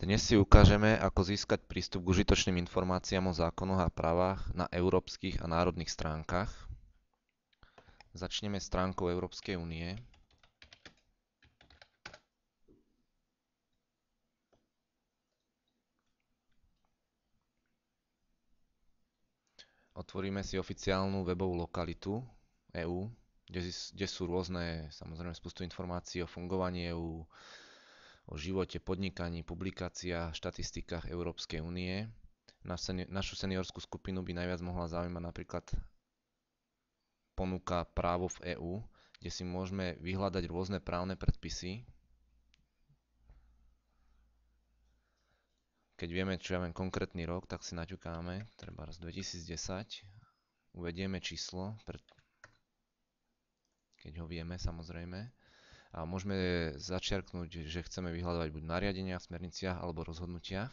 Dnes si ukážeme, ako získať prístup k užitočným informáciám o zákonoch a právach na európskych a národných stránkach. Začneme stránkou Európskej únie. Otvoríme si oficiálnu webovú lokalitu EÚ, kde sú rôzne, samozrejme, spustu informácií o fungovaní EÚ, o živote, podnikaní, publikáciách, štatistikách Európskej únie. Našu seniorskú skupinu by najviac mohla zaujímať napríklad ponuka právo v EÚ, kde si môžeme vyhľadať rôzne právne predpisy. Keď vieme, čo ja viem, konkrétny rok, tak si naťukáme, trebárs 2010, uvedieme číslo, keď ho vieme samozrejme, a môžeme začiarknúť, že chceme vyhľadávať buď v nariadeniach, smerniciach alebo rozhodnutiach.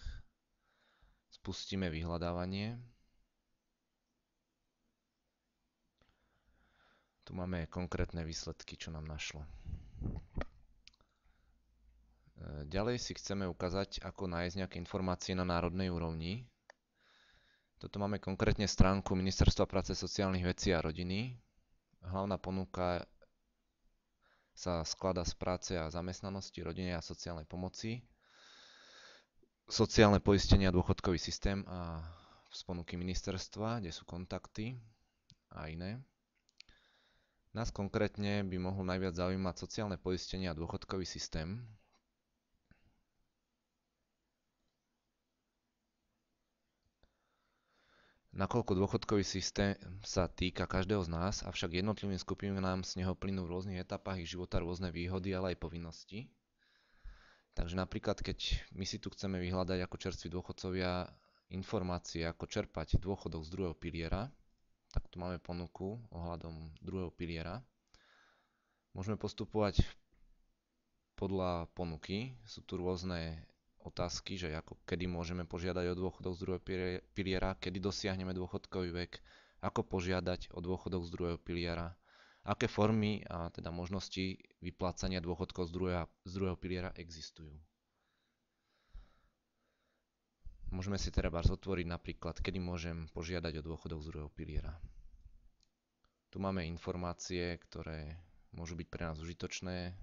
Spustíme vyhľadávanie. Tu máme konkrétne výsledky, čo nám našlo. Ďalej si chceme ukázať, ako nájsť nejaké informácie na národnej úrovni. Toto máme konkrétne stránku Ministerstva práce, sociálnych vecí a rodiny. Hlavná ponuka sa skladá z práce a zamestnanosti, rodine a sociálnej pomoci, sociálne poistenie a dôchodkový systém a z ponuky ministerstva, kde sú kontakty a iné. Nás konkrétne by mohol najviac zaujímať sociálne poistenie a dôchodkový systém. Nakoľko dôchodkový systém sa týka každého z nás, avšak jednotlivým skupinám z neho plynú v rôznych etapách ich života rôzne výhody, ale aj povinnosti. Takže napríklad, keď my si tu chceme vyhľadať ako čerství dôchodcovia informácie, ako čerpať dôchodok z druhého piliera, tak tu máme ponuku ohľadom druhého piliera. Môžeme postupovať podľa ponuky. Sú tu rôzne otázky, že ako, kedy môžeme požiadať o dôchodok z druhého piliera, kedy dosiahneme dôchodkový vek, ako požiadať o dôchodok z druhého piliera, aké formy a teda možnosti vyplácania dôchodkov z druhého piliera existujú. Môžeme si teda otvoriť napríklad, kedy môžem požiadať o dôchodok z druhého piliera. Tu máme informácie, ktoré môžu byť pre nás užitočné,